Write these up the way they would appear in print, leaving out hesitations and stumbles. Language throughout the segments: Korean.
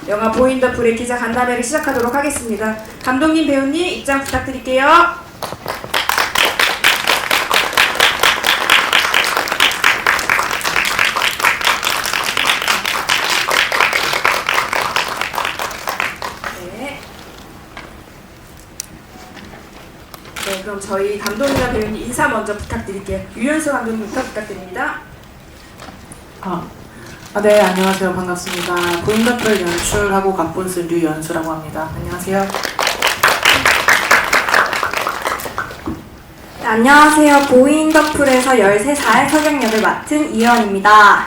영화 보인 더 불의 기자 간담회를 시작하도록 하겠습니다. 감독님, 배우님 입장 부탁드릴게요. 네, 그럼 저희 감독님과 배우님 인사 먼저 부탁드릴게요. 유연수 감독님부터 부탁드립니다. 네, 안녕하세요. 반갑습니다. 보인 더 불 연출하고 각본 쓴 류연수라고 합니다. 안녕하세요. 네, 안녕하세요. 보인 더 풀에서 13살 서경 역을 맡은 이현입니다.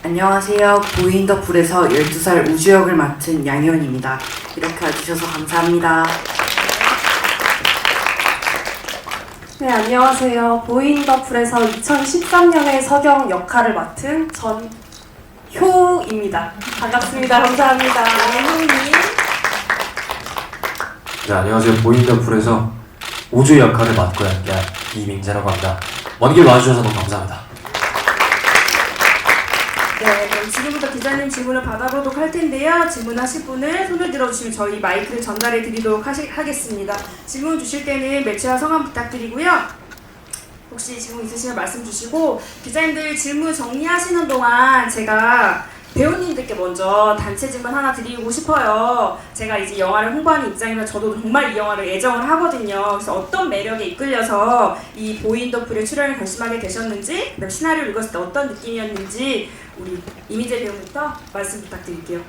안녕하세요. 보인 더 불에서 12살 우주 역을 맡은 양희원입니다. 이렇게 와주셔서 감사합니다. 네, 안녕하세요. 보인 더 풀에서 2013년에 서경 역할을 맡은 전효입니다. 반갑습니다. 감사합니다. 효님. 네, 안녕하세요. 보인 더 풀에서 우주 역할을 맡고 연기한 이민재라고 합니다. 먼 길 와주셔서 너무 감사합니다. 네, 그럼 지금부터 기자님 질문을 받아보도록 할 텐데요. 질문하실 분을 손을 들어주시면 저희 마이크를 전달해 드리도록 하겠습니다. 질문 주실 때는 매체와 성함 부탁드리고요. 혹시 질문 있으시면 말씀 주시고, 기자님들 질문 정리하시는 동안 제가 배우님들께 먼저 단체 질문 하나 드리고 싶어요. 제가 이제 영화를 홍보하는 입장이면 저도 정말 이 영화를 애정을 하거든요. 그래서 어떤 매력에 이끌려서 이 보인 더 불에 출연을 결심하게 되셨는지, 그다음 시나리오를 읽었을 때 어떤 느낌이었는지 우리 이민재 배우부터 말씀 부탁드릴게요.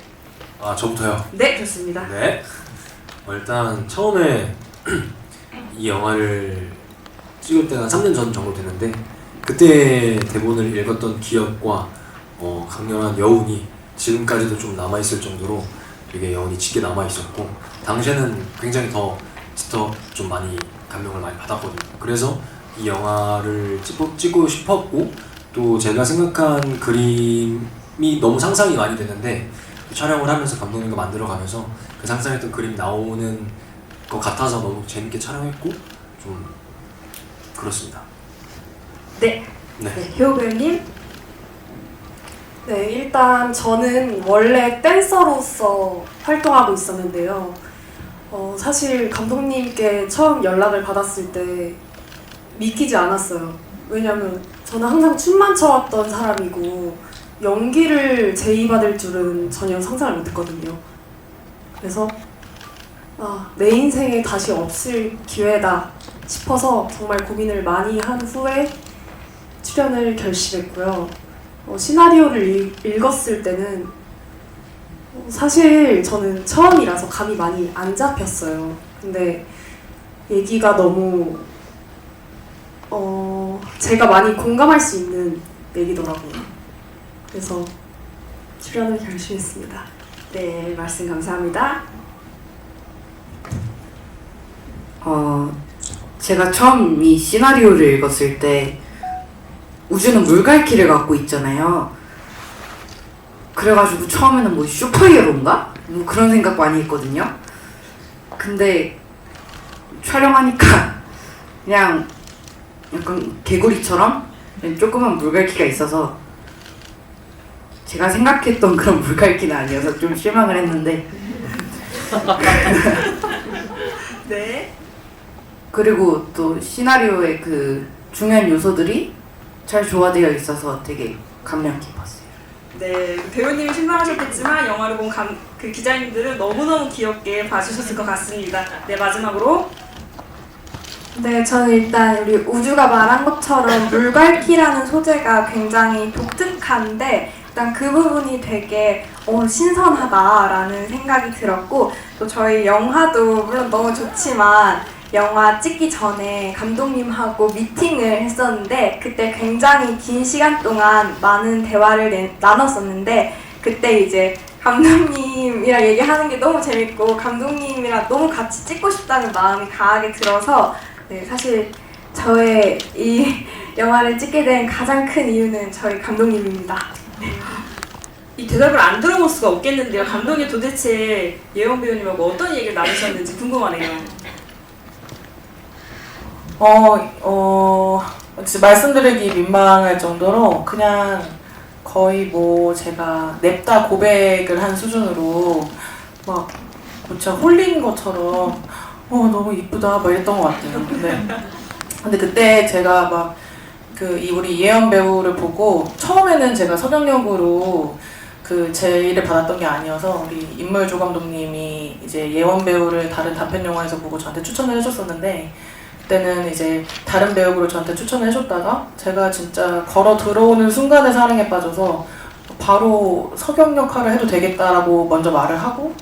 저부터요? 네, 좋습니다. 네. 일단 처음에 이 영화를 찍을 때가 3년 전 정도 됐는데, 그때 대본을 읽었던 기억과 강렬한 여운이 지금까지도 좀 남아있을 정도로 되게 여운이 짙게 남아있었고, 당시에는 굉장히 더 좀 많이 감명을 많이 받았거든요. 그래서 이 영화를 찍고 싶었고, 또 제가 생각한 그림이 너무 상상이 많이 되는데, 촬영을 하면서 감독님과 만들어가면서 그 상상했던 그림이 나오는 것 같아서 너무 재밌게 촬영했고 좀 그렇습니다. 네. 네. 효 배우님. 네, 일단 저는 원래 댄서로서 활동하고 있었는데요. 사실 감독님께 처음 연락을 받았을 때 믿기지 않았어요. 왜냐면 저는 항상 춤만 춰왔던 사람이고 연기를 제의받을 줄은 전혀 상상을 못했거든요. 그래서 내 인생에 다시 없을 기회다 싶어서 정말 고민을 많이 한 후에 출연을 결심했고요. 시나리오를 읽었을 때는 사실 저는 처음이라서 감이 많이 안 잡혔어요. 근데 얘기가 너무 제가 많이 공감할 수 있는 얘기더라고요. 그래서 출연을 결심했습니다. 네, 말씀 감사합니다. 제가 처음 이 시나리오를 읽었을 때 우주는 물갈퀴를 갖고 있잖아요. 그래가지고 처음에는 뭐 슈퍼히어로인가? 뭐 그런 생각 많이 했거든요. 근데 촬영하니까 그냥 약간 개구리처럼 조그만 물갈퀴가 있어서 제가 생각했던 그런 물갈퀴는 아니어서 좀 실망을 했는데 네. 그리고 또 시나리오의 그 중요한 요소들이 잘 조화되어 있어서 되게 감명 깊었어요. 네, 배우님이 실망하셨겠지만 영화를 본 그 기자님들은 너무너무 귀엽게 봐주셨을 것 같습니다. 네, 마지막으로. 네, 저는 일단 우리 우주가 말한 것처럼 물갈퀴라는 소재가 굉장히 독특한데 일단 그 부분이 되게 신선하다라는 생각이 들었고, 또 저희 영화도 물론 너무 좋지만 영화 찍기 전에 감독님하고 미팅을 했었는데 그때 굉장히 긴 시간 동안 많은 대화를 나눴었는데, 그때 이제 감독님이랑 얘기하는 게 너무 재밌고 감독님이랑 너무 같이 찍고 싶다는 마음이 강하게 들어서, 네, 사실 저의 이 영화를 찍게 된 가장 큰 이유는 저희 감독님입니다. 이 대답을 안 들어볼 수가 없겠는데요. 감독님 도대체 예원 배우님하고 어떤 얘기를 나누셨는지 궁금하네요. 진짜 말씀드리기 민망할 정도로 그냥 거의 뭐 제가 냅다 고백을 한 수준으로 막 진짜 홀린 것처럼 너무 이쁘다 막 이랬던 것 같아요. 근데 그때 제가 막 우리 이혜연 배우를 보고 처음에는 제가 서경역으로 제의를 받았던 게 아니어서 우리 임물조 감독님이 이제 예원 배우를 다른 단편 영화에서 보고 저한테 추천을 해줬었는데 그때는 이제 다른 배우로 저한테 추천을 해줬다가 제가 진짜 걸어 들어오는 순간에 사랑에 빠져서 바로 서경 역할을 해도 되겠다라고 먼저 말을 하고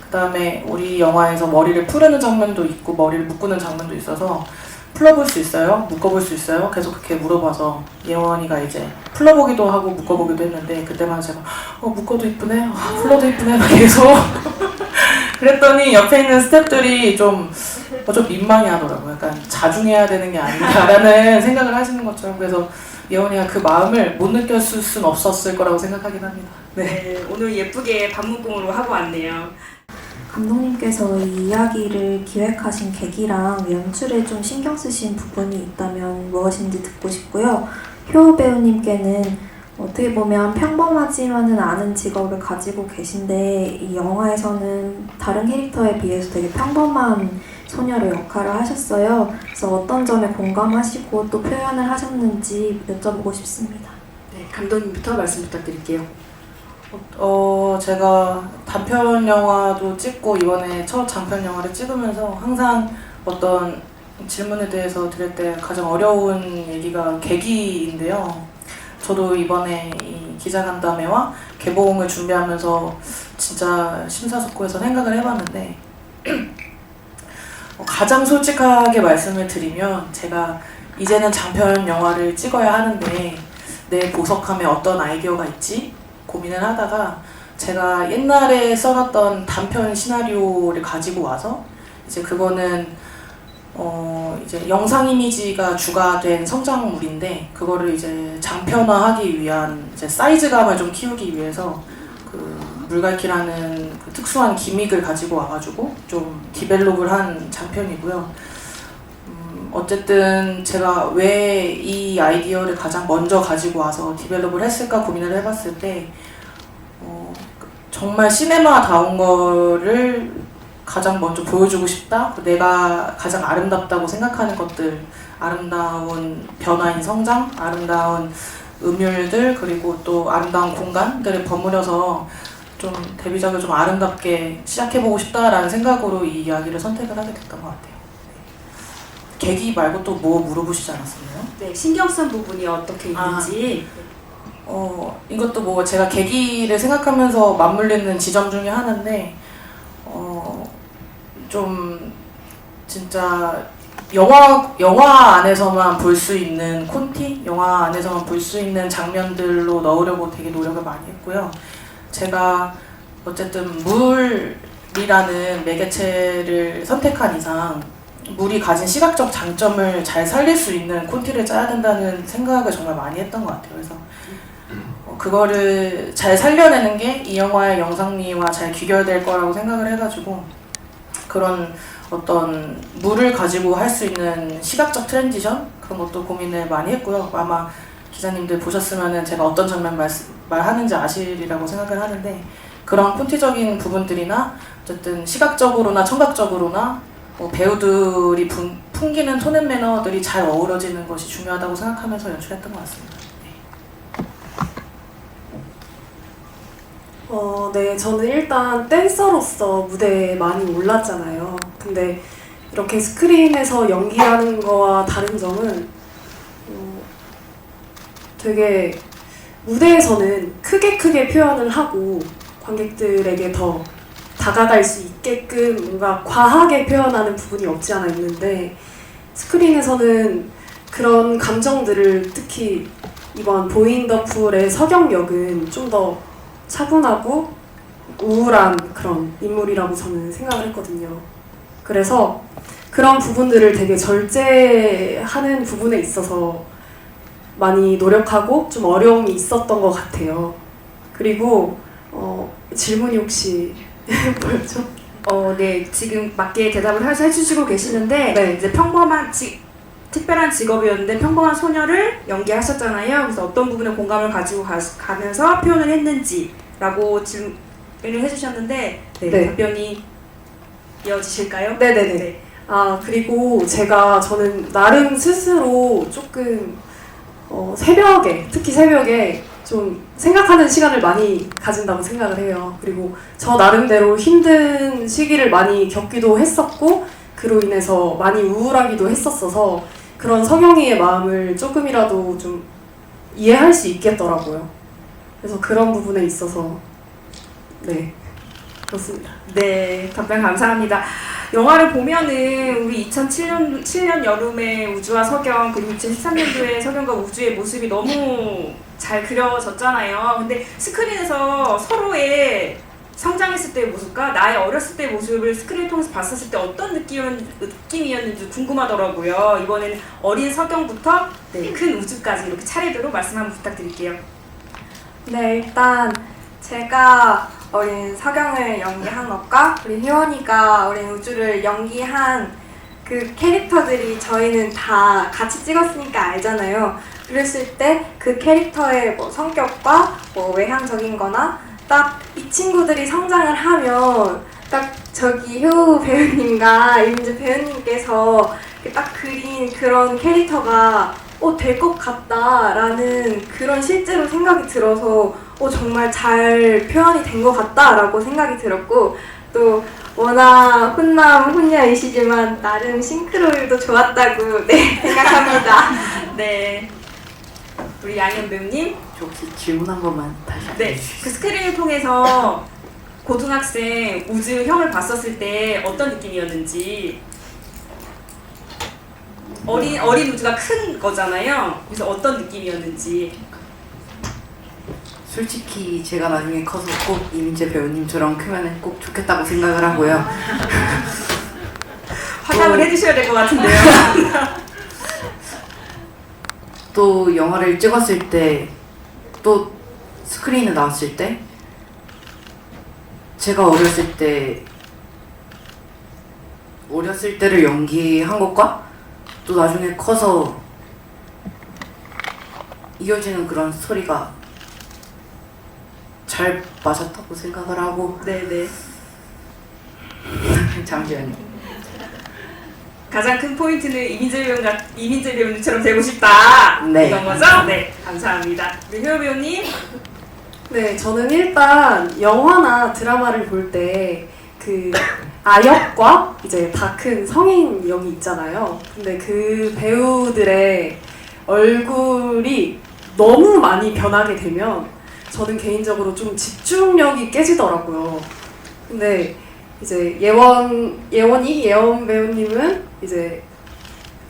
그 다음에 우리 영화에서 머리를 풀는 장면도 있고 머리를 묶는 장면도 있어서 풀어볼 수 있어요? 묶어볼 수 있어요? 계속 그렇게 물어봐서 예원이가 이제 풀어보기도 하고 묶어보기도 했는데 그때만 제가 묶어도 이쁘네? 풀어도 이쁘네? 막 계속 그랬더니 옆에 있는 스태프들이 좀 민망해 하더라고요. 약간 자중해야 되는 게 아닌가라는 생각을 하시는 것처럼 그래서 예원이가 그 마음을 못 느꼈을 순 없었을 거라고 생각하긴 합니다. 네, 오늘 예쁘게 반문공으로 하고 왔네요. 감독님께서 이 이야기를 기획하신 계기랑 연출에 좀 신경 쓰신 부분이 있다면 무엇인지 듣고 싶고요. 효 배우님께는 어떻게 보면 평범하지만은 않은 직업을 가지고 계신데 이 영화에서는 다른 캐릭터에 비해서 되게 평범한 소녀의 역할을 하셨어요. 그래서 어떤 점에 공감하시고 또 표현을 하셨는지 여쭤보고 싶습니다. 네, 감독님부터 말씀 부탁드릴게요. 제가 단편 영화도 찍고 이번에 첫 장편 영화를 찍으면서 항상 어떤 질문에 대해서 드릴 때 가장 어려운 얘기가 계기인데요. 저도 이번에 이 기자간담회와 개봉을 준비하면서 진짜 심사숙고해서 생각을 해봤는데 가장 솔직하게 말씀을 드리면 제가 이제는 장편 영화를 찍어야 하는데 내 보석함에 어떤 아이디어가 있지? 고민을 하다가 제가 옛날에 써놨던 단편 시나리오를 가지고 와서 이제 그거는 이제 영상 이미지가 주가 된 성장물인데 그거를 이제 장편화하기 위한 이제 사이즈감을 좀 키우기 위해서 물갈퀴라는 특수한 기믹을 가지고 와가지고 좀 디벨롭을 한 장편이고요. 어쨌든 제가 왜 이 아이디어를 가장 먼저 가지고 와서 디벨롭을 했을까 고민을 해봤을 때 정말 시네마다운 거를 가장 먼저 보여주고 싶다. 내가 가장 아름답다고 생각하는 것들, 아름다운 변화인 성장, 아름다운 음율들 그리고 또 아름다운 공간들을 버무려서 좀 데뷔작을 좀 아름답게 시작해보고 싶다라는 생각으로 이 이야기를 선택을 하게 됐던 것 같아요. 계기 말고 또 뭐 물어보시지 않았었나요? 네, 신경 쓴 부분이 어떻게 있는지. 이것도 뭐 제가 계기를 생각하면서 맞물리는 지점 중에 하나인데 좀 진짜 영화 안에서만 볼 수 있는 콘티? 영화 안에서만 볼 수 있는 장면들로 넣으려고 되게 노력을 많이 했고요. 제가 어쨌든 물이라는 매개체를 선택한 이상 물이 가진 시각적 장점을 잘 살릴 수 있는 콘티를 짜야 된다는 생각을 정말 많이 했던 것 같아요. 그래서 그거를 잘 살려내는 게 이 영화의 영상미와 잘 귀결될 거라고 생각을 해가지고 그런 어떤 물을 가지고 할 수 있는 시각적 트랜지션 그런 것도 고민을 많이 했고요. 아마 기자님들 보셨으면은 제가 어떤 장면 말하는지 아시리라고 생각을 하는데 그런 콘티적인 부분들이나 어쨌든 시각적으로나 청각적으로나 배우들이 풍기는 톤 앤 매너들이 잘 어우러지는 것이 중요하다고 생각하면서 연출했던 것 같습니다. 네, 저는 일단 댄서로서 무대에 많이 올랐잖아요. 근데 이렇게 스크린에서 연기하는 거와 다른 점은 되게 무대에서는 크게 표현을 하고 관객들에게 더 다가갈 수 있게끔 뭔가 과하게 표현하는 부분이 없지 않아 있는데 스크린에서는 그런 감정들을 특히 이번 보이 더 풀의 서경 역은 좀 더 차분하고 우울한 그런 인물이라고 저는 생각을 했거든요. 그래서 그런 부분들을 되게 절제하는 부분에 있어서 많이 노력하고 좀 어려움이 있었던 것 같아요. 그리고 질문이 혹시 뭐였죠? 네, 지금 맞게 대답을 해주시고 계시는데 네. 이제 특별한 직업이었는데 평범한 소녀를 연기하셨잖아요. 그래서 어떤 부분에 공감을 가지고 가면서 표현을 했는지라고 질문을 해주셨는데 네, 네. 답변이 이어지실까요? 네네네. 네. 그리고 저는 나름 스스로 조금 새벽에, 특히 새벽에 좀 생각하는 시간을 많이 가진다고 생각을 해요. 그리고 저 나름대로 힘든 시기를 많이 겪기도 했었고, 그로 인해서 많이 우울하기도 했었어서 그런 석영이의 마음을 조금이라도 좀 이해할 수 있겠더라고요. 그래서 그런 부분에 있어서 네, 그렇습니다. 네, 답변 감사합니다. 영화를 보면은 우리 2007년 여름의 우주와 석영 그리고 2013년도에 석영과 우주의 모습이 너무 잘 그려졌잖아요. 근데 스크린에서 서로의 성장했을 때의 모습과 나의 어렸을 때의 모습을 스크린을 통해서 봤었을 때 어떤 느낌이었는지 궁금하더라고요. 이번에는 어린 석영부터 큰 우주까지 이렇게 차례대로 말씀 한번 부탁드릴게요. 네, 일단 제가 어린 석영을 연기한 것과 우리 희원이가 어린 우주를 연기한 그 캐릭터들이 저희는 다 같이 찍었으니까 알잖아요. 그랬을 때 그 캐릭터의 뭐 성격과 뭐 외향적인 거나 딱 이 친구들이 성장을 하면 딱 저기 효 배우님과 이민재 배우님께서 딱 그린 그런 캐릭터가 될 것 같다라는 그런 실제로 생각이 들어서 정말 잘 표현이 된 것 같다라고 생각이 들었고, 또 워낙 훈남 훈녀이시지만 나름 싱크로율도 좋았다고 생각합니다. 네, 우리 양현 배우님. 저 혹시 질문 한 번만 다시 네, 그 스크린을 통해서 고등학생 우주 형을 봤었을 때 어떤 느낌이었는지. 어린 우주가 큰 거잖아요. 그래서 어떤 느낌이었는지. 솔직히 제가 나중에 커서 꼭 이민재 배우님처럼 크면 꼭 좋겠다고 생각을 하고요. 화답을 해주셔야 될 것 같은데요. 또 영화를 찍었을 때, 또 스크린에 나왔을 때, 제가 어렸을 때를 연기한 것과 또 나중에 커서 이어지는 그런 스토리가 잘 맞았다고 생각을 하고. 네네. 잠시만요. 가장 큰 포인트는 이민재 배우님처럼 되고 싶다. 네. 이런 거죠? 네, 감사합니다. 우리 효 배우님. 네, 저는 일단 영화나 드라마를 볼 때 그 아역과 이제 다 큰 성인 역이 있잖아요. 근데 그 배우들의 얼굴이 너무 많이 변하게 되면 저는 개인적으로 좀 집중력이 깨지더라고요. 근데 이제 예원 배우님은 이제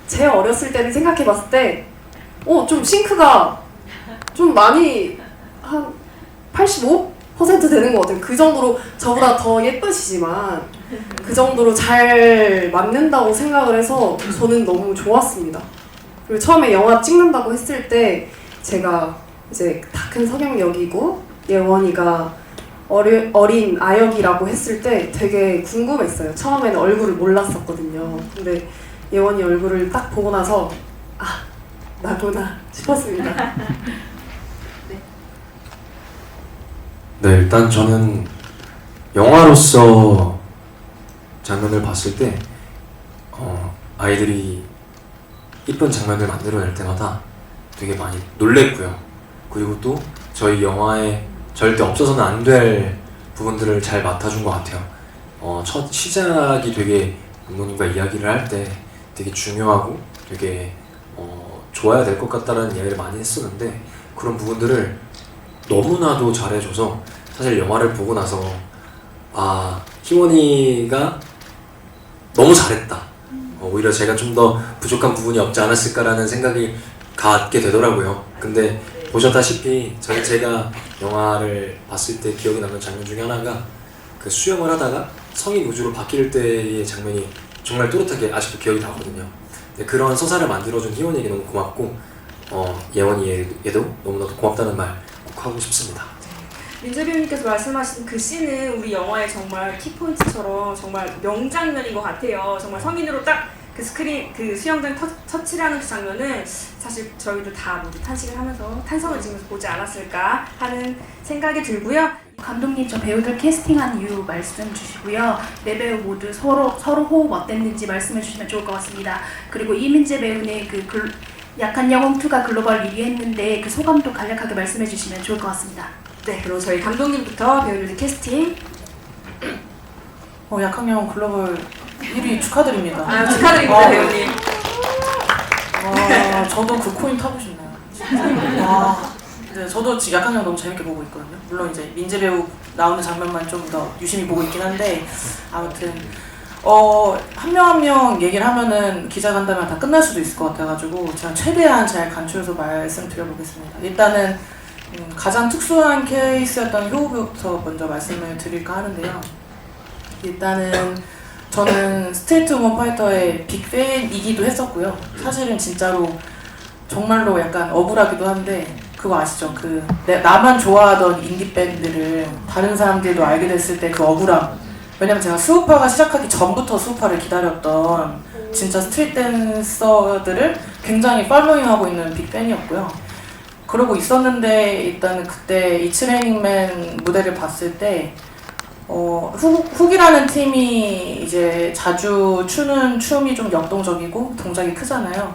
제 어렸을 때를 생각해봤을 때, 좀 싱크가 좀 많이 한 85% 되는 것 같아요. 그 정도로 저보다 더 예쁘시지만 그 정도로 잘 맞는다고 생각을 해서 저는 너무 좋았습니다. 그리고 처음에 영화 찍는다고 했을 때 제가 이제 다 큰 석영 역이고 예원이가 어린 아역이라고 했을 때 되게 궁금했어요. 처음에는 얼굴을 몰랐었거든요. 근데 예원이 얼굴을 딱 보고 나서 나구나 싶었습니다. 네, 일단 저는 영화로서 장면을 봤을 때 아이들이 이쁜 장면을 만들어낼 때마다 되게 많이 놀랬고요. 그리고 또 저희 영화에 절대 없어서는 안 될 부분들을 잘 맡아준 것 같아요. 첫 시작이 되게 감독님과 이야기를 할 때 되게 중요하고 되게 좋아야 될 것 같다라는 이야기를 많이 했었는데, 그런 부분들을 너무나도 잘해줘서 사실 영화를 보고 나서 희원이가 너무 잘했다. 오히려 제가 좀 더 부족한 부분이 없지 않았을까라는 생각이 갖게 되더라고요. 근데 보셨다시피 제가 영화를 봤을 때 기억에 남는 장면 중에 하나가 그 수영을 하다가 성인 우주로 바뀔 때의 장면이 정말 또렷하게 아직도 기억이 나거든요. 그런 서사를 만들어준 희원이에게 너무 고맙고 예원이에게도 너무나도 고맙다는 말 꼭 하고 싶습니다. 민재 배우님께서 말씀하신 그 씬은 우리 영화의 정말 키포인트처럼 정말 명장면인 것 같아요. 정말 성인으로 딱 그 스크린 그 수영장 터치라는 그 장면은 사실 저희도 다 모두 탄식을 하면서 탄성을 지면서 보지 않았을까 하는 생각이 들고요. 감독님 저 배우들 캐스팅한 이유 말씀 주시고요. 네 배우 모두 서로 호흡 어땠는지 말씀해 주시면 좋을 것 같습니다. 그리고 이민재 배우는 약한 영웅 2가 글로벌 1위 했는데 그 소감도 간략하게 말씀해 주시면 좋을 것 같습니다. 네, 그럼 저희 감독님부터 배우들 캐스팅. 약학영 글로벌 1위 축하드립니다. 아, 축하드립니다, 배우님. 저도 그 코인 타고 싶네요. 네, 저도 지금 약학영 너무 재밌게 보고 있거든요. 물론 이제 민재 배우 나오는 장면만 좀 더 유심히 보고 있긴 한데 아무튼 한 명 한 명 얘기를 하면은 기자간담회가 다 끝날 수도 있을 것 같아가지고 제가 최대한 잘 간추려서 말씀드려보겠습니다. 일단은 가장 특수한 케이스였던 효부부터 먼저 말씀을 드릴까 하는데요. 일단은 저는 스트리트 우먼 파이터의 빅팬이기도 했었고요. 사실은 진짜로 정말로 약간 억울하기도 한데 그거 아시죠? 나만 좋아하던 인디 밴드를 다른 사람들도 알게 됐을 때 그 억울함. 왜냐면 제가 수우파가 시작하기 전부터 수우파를 기다렸던 진짜 스트릿 댄서들을 굉장히 팔로잉하고 있는 빅팬이었고요. 그러고 있었는데 일단 그때 이츠 레이닝맨 무대를 봤을 때 훅이라는 팀이 이제 자주 추는 춤이 좀 역동적이고 동작이 크잖아요.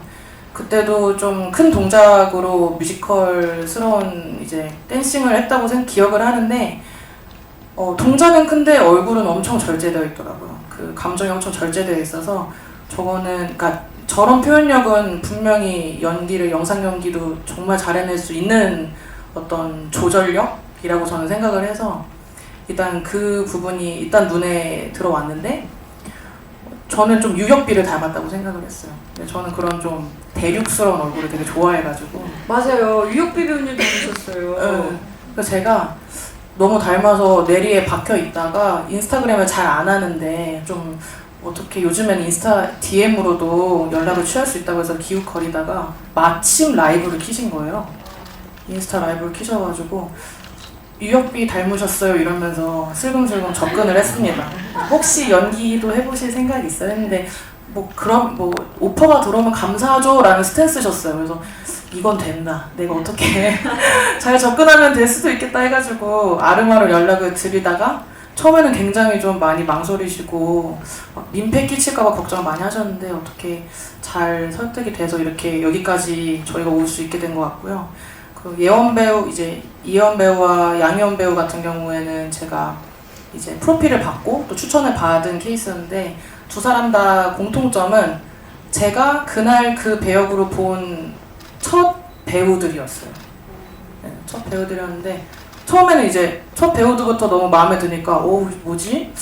그때도 좀 큰 동작으로 뮤지컬스러운 이제 댄싱을 했다고 기억을 하는데 동작은 큰데 얼굴은 엄청 절제되어 있더라고요. 그 감정이 엄청 절제되어 있어서 그러니까 저런 표현력은 분명히 영상 연기도 정말 잘해낼 수 있는 어떤 조절력이라고 저는 생각을 해서 일단 그 부분이 일단 눈에 들어왔는데 저는 좀 유혁비를 닮았다고 생각을 했어요. 저는 그런 좀 대륙스러운 얼굴을 되게 좋아해가지고 맞아요. 유혁비 배우님 닮으셨어요. 네. 그래서 제가 너무 닮아서 내리에 박혀 있다가 인스타그램을 잘 안 하는데 좀 어떻게 요즘에는 인스타 DM으로도 연락을 취할 수 있다고 해서 기웃거리다가 마침 라이브를 키신 거예요. 인스타 라이브를 키셔가지고 유혁비 닮으셨어요 이러면서 슬금슬금 접근을 했습니다. 혹시 연기도 해보실 생각이 있어요? 했는데 그럼 오퍼가 들어오면 감사하죠 라는 스탠스셨어요. 그래서 이건 된다. 내가 어떻게 잘 접근하면 될 수도 있겠다 해가지고 아름아름 연락을 드리다가 처음에는 굉장히 좀 많이 망설이시고 민폐 끼칠까봐 걱정을 많이 하셨는데 어떻게 잘 설득이 돼서 이렇게 여기까지 저희가 올 수 있게 된 것 같고요. 그 예원 배우 이제 이현 배우와 양희원 배우 같은 경우에는 제가 이제 프로필을 받고 또 추천을 받은 케이스인데 두 사람 다 공통점은 제가 그날 그 배역으로 본 첫 배우들이었어요. 네, 첫 배우들이었는데 처음에는 이제 첫 배우들부터 너무 마음에 드니까 뭐지?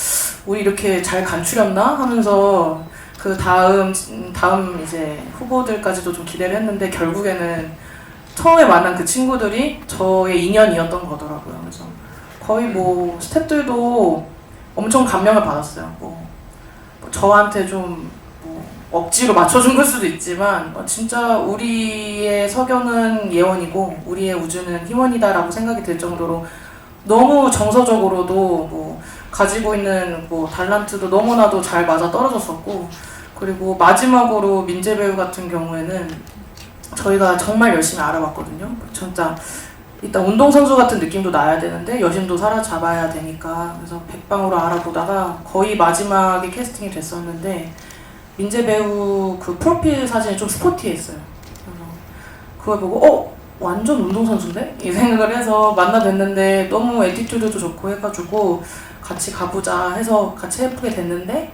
우리 이렇게 잘 간추렸나? 하면서 그 다음 이제 후보들까지도 좀 기대를 했는데 결국에는 처음에 만난 그 친구들이 저의 인연이었던 거더라고요. 그래서 거의 스태프들도 엄청 감명을 받았어요. 저한테 좀 억지로 맞춰준 걸 수도 있지만 진짜 우리의 석영은 예원이고 우리의 우주는 희원이다라고 생각이 들 정도로 너무 정서적으로도 가지고 있는 달란트도 너무나도 잘 맞아 떨어졌었고 그리고 마지막으로 민재 배우 같은 경우에는 저희가 정말 열심히 알아봤거든요. 진짜 일단 운동선수 같은 느낌도 나야 되는데 여심도 사로잡아야 되니까 그래서 백방으로 알아보다가 거의 마지막에 캐스팅이 됐었는데 민재 배우 그 프로필 사진이 좀 스포티했어요. 그래서 그걸 보고 완전 운동선수인데? 이 생각을 해서 만나 뵀는데 너무 애티튜드도 좋고 해가지고 같이 가보자 해서 같이 해보게 됐는데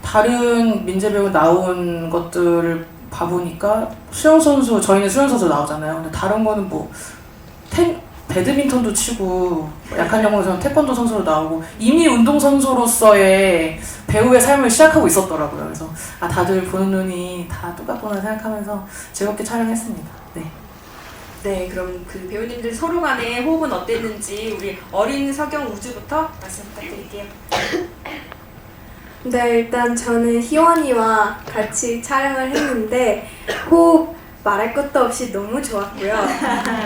다른 민재 배우 나온 것들을 봐보니까 수영선수, 저희는 수영선수 나오잖아요. 근데 다른 거는 배드민턴도 치고 약한 영웅에서는 태권도 선수로 나오고 이미 운동선수로서의 배우의 삶을 시작하고 있었더라고요. 그래서 다들 보는 눈이 다 똑같구나 생각하면서 즐겁게 촬영했습니다. 네, 그럼 그 배우님들 서로 간의 호흡은 어땠는지 우리 어린 석영 우주부터 말씀 부탁드릴게요. 네, 일단 저는 희원이와 같이 촬영을 했는데 호흡 말할 것도 없이 너무 좋았고요.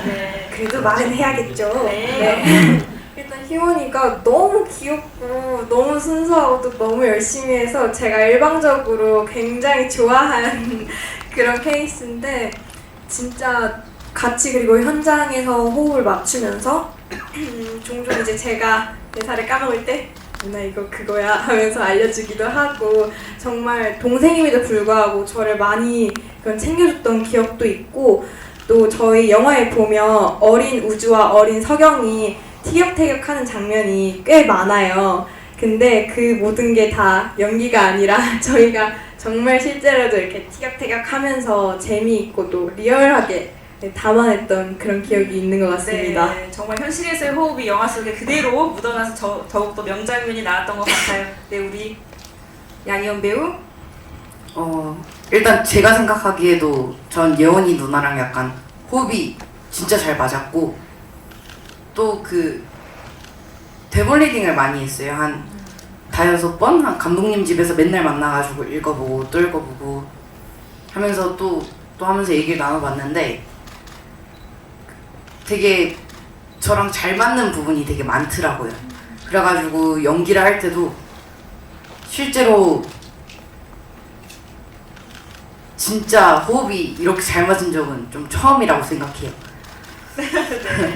네. 그래도 말은 해야겠죠. 네. 일단 희원이가 너무 귀엽고 너무 순수하고 또 너무 열심히 해서 제가 일방적으로 굉장히 좋아하는 그런 케이스인데 진짜 같이 그리고 현장에서 호흡을 맞추면서 종종 이제 제가 대사를 까먹을 때 누나 이거 그거야 하면서 알려주기도 하고 정말 동생임에도 불구하고 저를 많이 그런 챙겨줬던 기억도 있고 또 저희 영화에 보면 어린 우주와 어린 서경이 티격태격하는 장면이 꽤 많아요. 근데 그 모든 게 다 연기가 아니라 저희가 정말 실제로도 이렇게 티격태격하면서 재미있고 또 리얼하게 담아냈던 그런 기억이 있는 것 같습니다. 네, 정말 현실에서의 호흡이 영화 속에 그대로 묻어나서 더욱더 명장면이 나왔던 것 같아요. 네, 우리 양희연 배우. 일단 제가 생각하기에도 전 예원이 누나랑 약간 호흡이 진짜 잘 맞았고 또 그 대본 리딩을 많이 했어요. 한 5-6번? 한 감독님 집에서 맨날 만나가지고 읽어보고 또 읽어보고 하면서 또 하면서 얘기를 나눠봤는데 되게 저랑 잘 맞는 부분이 되게 많더라고요. 그래가지고 연기를 할 때도 실제로 진짜 호흡이 이렇게 잘 맞은 적은 좀 처음이라고 생각해요.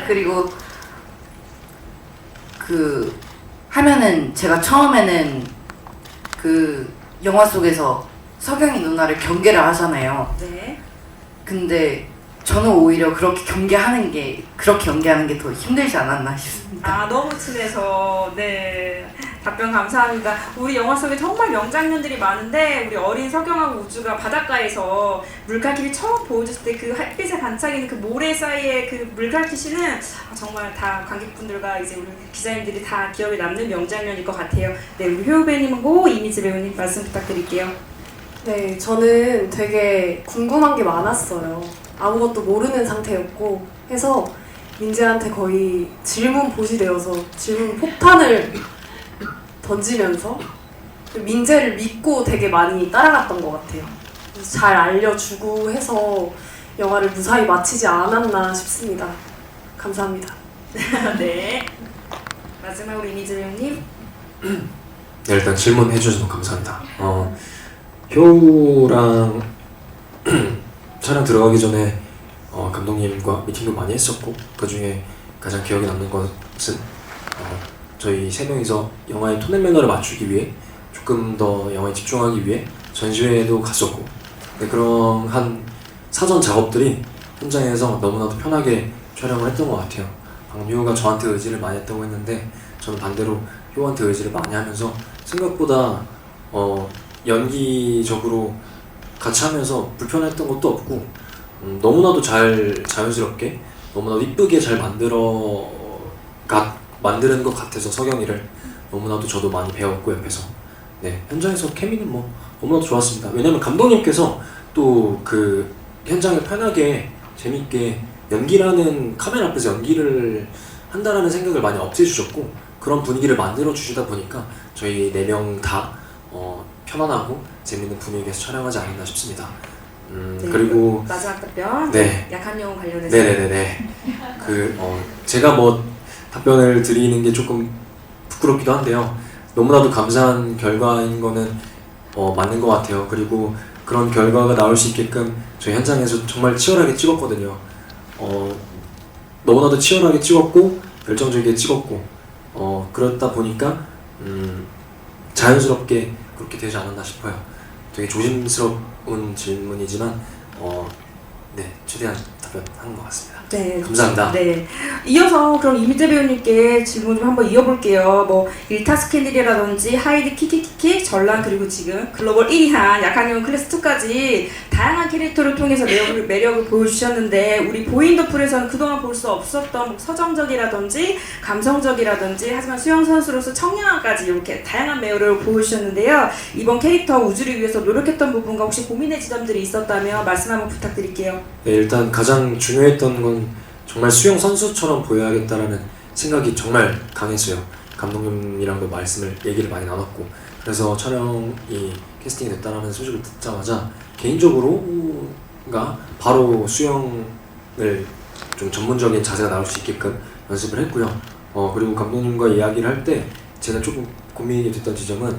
그리고 그 하면은 제가 처음에는 그 영화 속에서 서경이 누나를 경계를 하잖아요. 네. 근데 저는 오히려 그렇게 연기하는 게 더 힘들지 않았나 싶습니다. 아, 너무 친해서. 네. 답변 감사합니다. 우리 영화 속에 정말 명장면들이 많은데 우리 어린 서경하고 우주가 바닷가에서 물갈퀴를 처음 보여줬을 때 그 햇빛에 반짝이는 그 모래 사이에 그 물갈퀴씨는 정말 다 관객분들과 이제 우리 기자님들이 다 기억에 남는 명장면일 것 같아요. 네, 우리 효 배우님하고 이미지 배우님 말씀 부탁드릴게요. 네, 저는 되게 궁금한 게 많았어요. 아무것도 모르는 상태였고 해서 민재한테 거의 질문 보시 되어서 질문 폭탄을 던지면서 민재를 믿고 되게 많이 따라갔던 것 같아요. 그래서 잘 알려주고 해서 영화를 무사히 마치지 않았나 싶습니다. 감사합니다. 네. 마지막으로 이미지 배우님. 네, 일단 질문해 주셔서 감사합니다. 효랑 촬영 들어가기 전에 감독님과 미팅도 많이 했었고 그 중에 가장 기억에 남는 것은 저희 세 명이서 영화의 톤 앤 매너를 맞추기 위해 조금 더 영화에 집중하기 위해 전시회에도 갔었고 그런 한 사전 작업들이 현장에서 너무나도 편하게 촬영을 했던 것 같아요. 방금 효가 저한테 의지를 많이 했다고 했는데 저는 반대로 효한테 의지를 많이 하면서 생각보다 연기적으로 같이 하면서 불편했던 것도 없고 너무나도 자연스럽게 너무나도 이쁘게 잘 만드는 것 같아서 서경이를 너무나도 저도 많이 배웠고 옆에서 네 현장에서 케미는 뭐 너무나도 좋았습니다. 왜냐면 감독님께서 또 그 현장을 편하게 재밌게 카메라 앞에서 연기를 한다라는 생각을 많이 없애주셨고 그런 분위기를 만들어 주시다 보니까 저희 4명 다 편안하고 재밌는 분위기에서 촬영하지 않았나 싶습니다. 네, 그리고 마지막 답변. 네. 약한 영웅 관련해서. 네네네네. 제가 뭐 답변을 드리는 게 조금 부끄럽기도 한데요. 너무나도 감사한 결과인 거는 맞는 것 같아요. 그리고 그런 결과가 나올 수 있게끔 저희 현장에서 정말 치열하게 찍었거든요. 너무나도 치열하게 찍었고 열정적이게 찍었고 그렇다 보니까 자연스럽게 그렇게 되지 않았나 싶어요. 되게 조심스러운 질문이지만 네 최대한 답변하는 것 같습니다. 네. 감사합니다. 네. 이어서 그럼 이미재 배우님께 질문 좀 한번 이어볼게요. 뭐 일타 스캔들이라든지 하이드 키키키키 전란 그리고 지금 글로벌 1위한 약한 영웅 클래스 2까지 다양한 캐릭터를 통해서 매력을 보여주셨는데 우리 보인더풀에서는 그동안 볼 수 없었던 뭐 서정적이라든지 감성적이라든지 하지만 수영 선수로서 청량함까지 이렇게 다양한 매력을 보여주셨는데요. 이번 캐릭터 우주를 위해서 노력했던 부분과 혹시 고민의 지점들이 있었다면 말씀 한번 부탁드릴게요. 네, 일단 가장 중요했던 건 정말 수영 선수처럼 보여야겠다라는 생각이 정말 강했어요. 감독님이랑도 얘기를 많이 나눴고 그래서 촬영이 캐스팅이 됐다라는 소식을 듣자마자 개인적으로가 바로 수영을 좀 전문적인 자세가 나올 수 있게끔 연습을 했고요. 그리고 감독님과 이야기를 할 때 제가 조금 고민이 됐던 지점은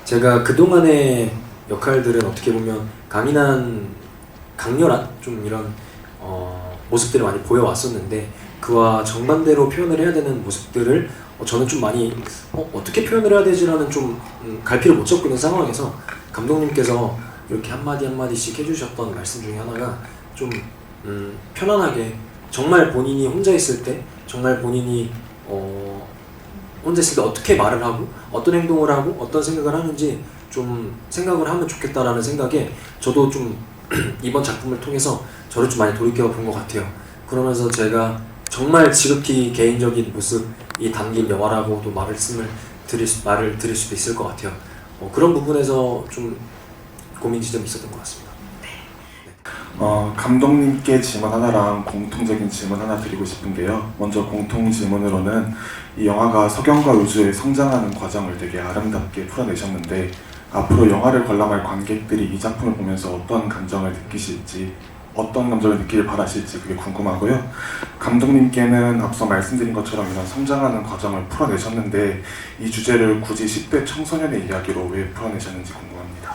제가 그동안의 역할들은 어떻게 보면 강렬한 좀 이런 모습들을 많이 보여왔었는데 그와 정반대로 표현을 해야 되는 모습들을 저는 좀 많이 어떻게 표현을 해야 되지라는 좀 갈피를 못 잡고 있는 상황에서 감독님께서 이렇게 한마디 한마디씩 해주셨던 말씀 중에 하나가 좀 편안하게 정말 본인이 혼자 있을 때 정말 본인이 혼자 있을 때 어떻게 말을 하고 어떤 행동을 하고 어떤 생각을 하는지 좀 생각을 하면 좋겠다라는 생각에 저도 좀 이번 작품을 통해서 저를 좀 많이 돌이켜 본 것 같아요. 그러면서 제가 정말 지극히 개인적인 모습이 담긴 영화라고도 말을 드릴 수도 있을 것 같아요. 그런 부분에서 좀 고민 지점이 있었던 것 같습니다. 감독님께 질문 하나랑 공통적인 질문 하나 드리고 싶은 게요. 먼저 공통 질문으로는 이 영화가 석영과 우주의 성장하는 과정을 되게 아름답게 풀어내셨는데 앞으로 영화를 관람할 관객들이 이 작품을 보면서 어떤 감정을 느끼실지 어떤 감정을 느끼길 바라실지 그게 궁금하고요. 감독님께는 앞서 말씀드린 것처럼 이런 성장하는 과정을 풀어내셨는데 이 주제를 굳이 10대 청소년의 이야기로 왜 풀어내셨는지 궁금합니다.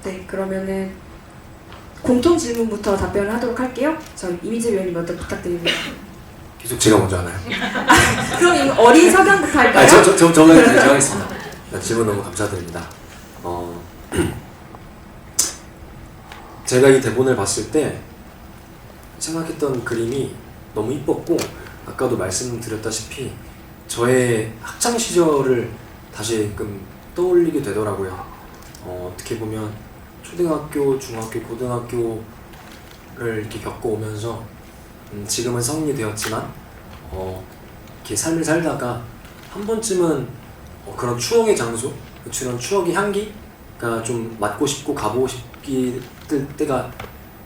네, 그러면은 공통 질문부터 답변을 하도록 할게요. 저희 이미재 위원님 먼저 부탁드립니다. 계속 제가 먼저 하나요? 그럼 이 어린 석양부터 할까요? 제가 하겠습니다. 질문 너무 감사드립니다. 제가 이 대본을 봤을 때 생각했던 그림이 너무 이뻤고 아까도 말씀드렸다시피 저의 학창 시절을 다시금 떠올리게 되더라고요. 어떻게 보면 초등학교, 중학교, 고등학교를 이렇게 겪어오면서 지금은 성인이 되었지만 이렇게 삶을 살다가 한 번쯤은 그런 추억의 장소, 그런 추억의 향기가 좀 맡고 싶고 가보고 싶을 때가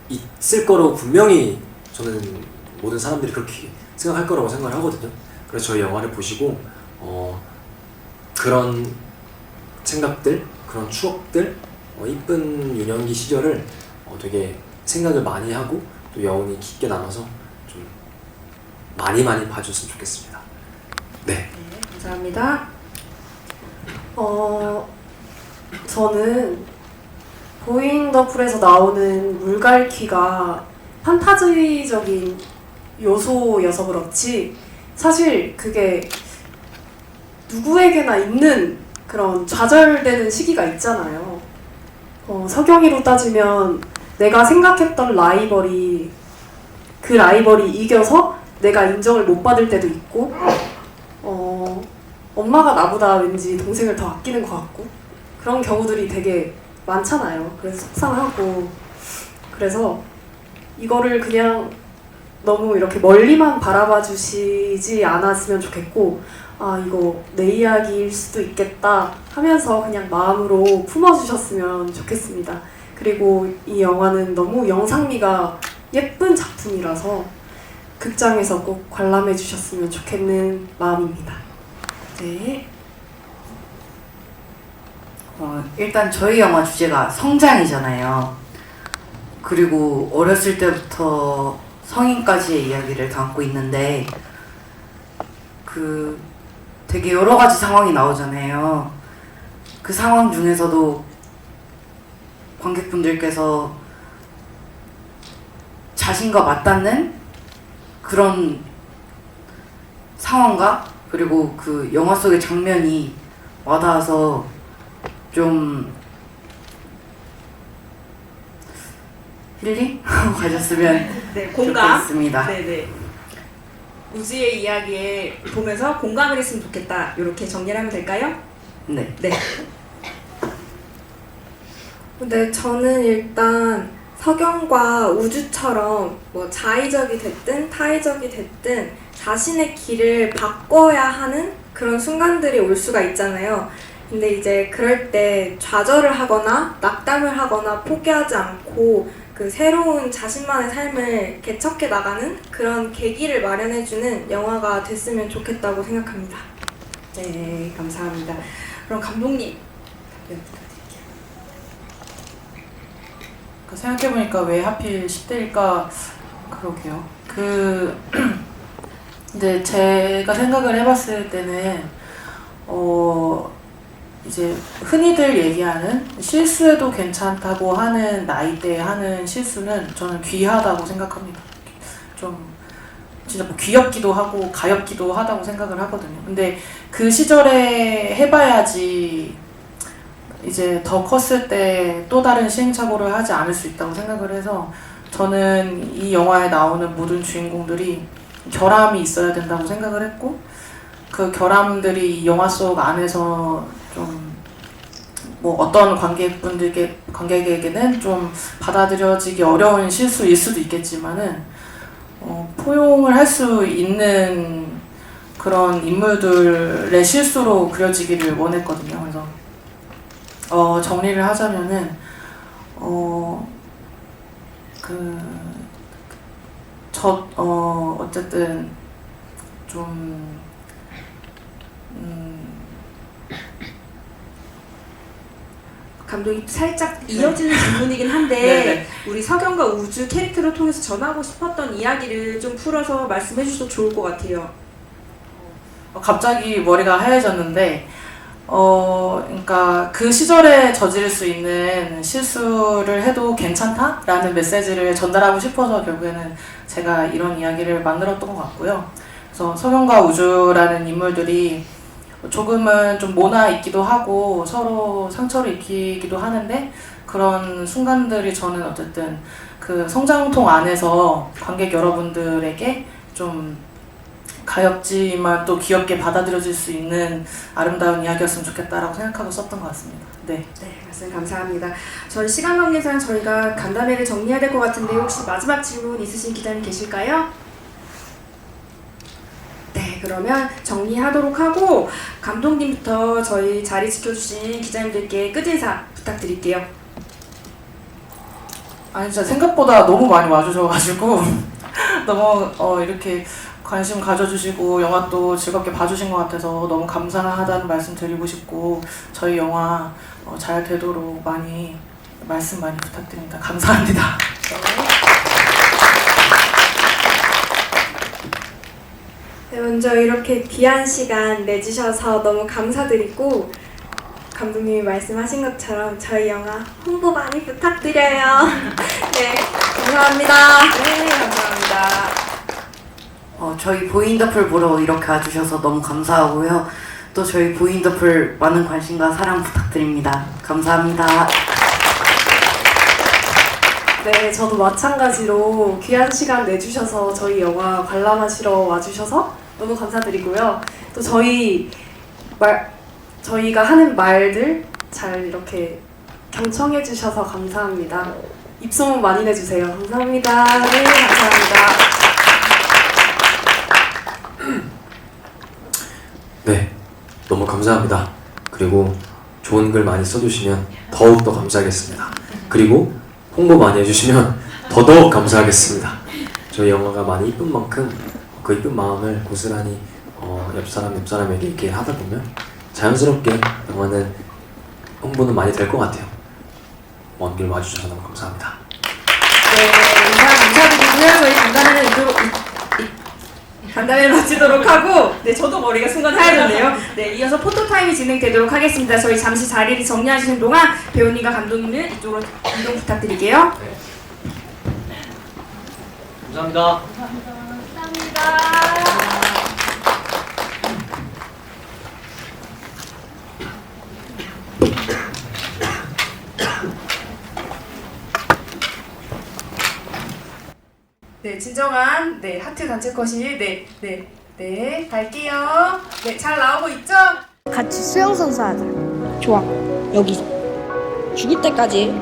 있을 거라고 분명히 저는 모든 사람들이 그렇게 생각할 거라고 생각을 하거든요. 그래서 저희 영화를 보시고 그런 생각들, 그런 추억들, 이쁜 유년기 시절을 되게 생각을 많이 하고 또 여운이 깊게 남아서 좀 많이 봐줬으면 좋겠습니다. 네. 감사합니다. 저는 보잉 더 풀에서 나오는 물갈퀴가 판타지적인 요소여서 그렇지 사실 그게 누구에게나 있는 그런 좌절되는 시기가 있잖아요. 석영이로 따지면 내가 생각했던 라이벌이 그 라이벌이 이겨서 내가 인정을 못 받을 때도 있고 엄마가 나보다 왠지 동생을 더 아끼는 것 같고 그런 경우들이 되게 많잖아요. 그래서 속상하고 그래서 이거를 그냥 너무 이렇게 멀리만 바라봐 주시지 않았으면 좋겠고 아 이거 내 이야기일 수도 있겠다 하면서 그냥 마음으로 품어주셨으면 좋겠습니다. 그리고 이 영화는 너무 영상미가 예쁜 작품이라서 극장에서 꼭 관람해 주셨으면 좋겠는 마음입니다. 네. 일단 저희 영화 주제가 성장이잖아요. 그리고 어렸을 때부터 성인까지의 이야기를 담고 있는데 되게 여러 가지 상황이 나오잖아요. 그 상황 중에서도 관객분들께서 자신과 맞닿는 그런 상황과 그리고 그 영화 속의 장면이 와닿아서 좀 힐링 가졌으면 네, 공감. 좋겠습니다. 네네. 우주의 이야기에 보면서 공감을 했으면 좋겠다. 이렇게 정리를 하면 될까요? 네. 네. 근데 저는 일단 석영과 우주처럼 뭐 자의적이 됐든 타의적이 됐든 자신의 길을 바꿔야 하는 그런 순간들이 올 수가 있잖아요. 근데 이제 그럴 때 좌절을 하거나 낙담을 하거나 포기하지 않고 그 새로운 자신만의 삶을 개척해 나가는 그런 계기를 마련해주는 영화가 됐으면 좋겠다고 생각합니다. 네, 감사합니다. 그럼 감독님 답변 부탁드릴게요. 생각해보니까 왜 하필 10대일까 그러게요. 근데 제가 생각을 해봤을 때는 이제 흔히들 얘기하는 실수해도 괜찮다고 하는 나이대에 하는 실수는 저는 귀하다고 생각합니다. 좀 진짜 뭐 귀엽기도 하고 가엽기도 하다고 생각을 하거든요. 근데 그 시절에 해봐야지 이제 더 컸을 때 또 다른 시행착오를 하지 않을 수 있다고 생각을 해서 저는 이 영화에 나오는 모든 주인공들이 결함이 있어야 된다고 생각을 했고 그 결함들이 이 영화 속 안에서 좀 뭐 어떤 관객에게는 좀 받아들여지기 어려운 실수일 수도 있겠지만은 포용을 할 수 있는 그런 인물들의 실수로 그려지기를 원했거든요. 그래서 정리를 하자면은 어쨌든 좀 감독이 살짝 이어지는 질문이긴 한데 네네. 우리 석영과 우주 캐릭터를 통해서 전하고 싶었던 이야기를 좀 풀어서 말씀해 주셔도 좋을 것 같아요. 갑자기 머리가 하얘졌는데 그러니까 그 시절에 저지를 수 있는 실수를 해도 괜찮다라는 메시지를 전달하고 싶어서 결국에는 제가 이런 이야기를 만들었던 것 같고요. 그래서 석영과 우주라는 인물들이 조금은 좀 모나 있기도 하고 서로 상처를 입히기도 하는데 그런 순간들이 저는 어쨌든 그 성장통 안에서 관객 여러분들에게 좀 가엽지만 또 귀엽게 받아들여질 수 있는 아름다운 이야기였으면 좋겠다라고 생각하고 썼던 것 같습니다. 네. 네, 말씀 감사합니다. 저희 시간 관계상 저희가 간담회를 정리해야 될 것 같은데 혹시 마지막 질문 있으신 기자님 계실까요? 네, 그러면 정리하도록 하고 감독님부터 저희 자리 지켜주신 기자님들께 끝인사 부탁드릴게요. 아니 진짜 생각보다 너무 많이 와주셔가지고 너무 이렇게 관심 가져주시고 영화 또 즐겁게 봐주신 것 같아서 너무 감사하다는 말씀 드리고 싶고 저희 영화 잘 되도록 말씀 많이 부탁드립니다. 감사합니다. 네, 먼저 이렇게 귀한 시간 내주셔서 너무 감사드리고 감독님이 말씀하신 것처럼 저희 영화 홍보 많이 부탁드려요. 네, 감사합니다. 네, 감사합니다. 저희 보인더풀 보러 이렇게 와주셔서 너무 감사하고요. 또 저희 보인더풀 많은 관심과 사랑 부탁드립니다. 감사합니다. 네, 저도 마찬가지로 귀한 시간 내주셔서 저희 영화 관람하시러 와주셔서 너무 감사드리고요. 또 저희가 하는 말들 잘 이렇게 경청해주셔서 감사합니다. 입소문 많이 내주세요. 감사합니다. 네, 감사합니다. 네, 너무 감사합니다. 그리고 좋은 글 많이 써주시면 더욱더 감사하겠습니다. 그리고 홍보 많이 해주시면 더더욱 감사하겠습니다. 저희 영화가 많이 이쁜 만큼 그 이쁜 마음을 고스란히 옆 사람에게 이렇게 하다 보면 자연스럽게 영화는 홍보는 많이 될 것 같아요. 먼 길 와주셔서 너무 감사합니다. 네, 감사드리고요. 저희 간담회를 마치도록 하고 네, 저도 머리가 순간 하얘졌네요. 네, 이어서 포토타임이 진행되도록 하겠습니다. 저희 잠시 자리를 정리하시는 동안 배우님과 감독님은 이쪽으로 이동 부탁드릴게요. 네. 감사합니다. 네, 진정한 하트 단체 컷이 갈게요. 네, 잘 나오고 있죠? 같이 수영선수 하자. 좋아. 여기서. 죽을 때까지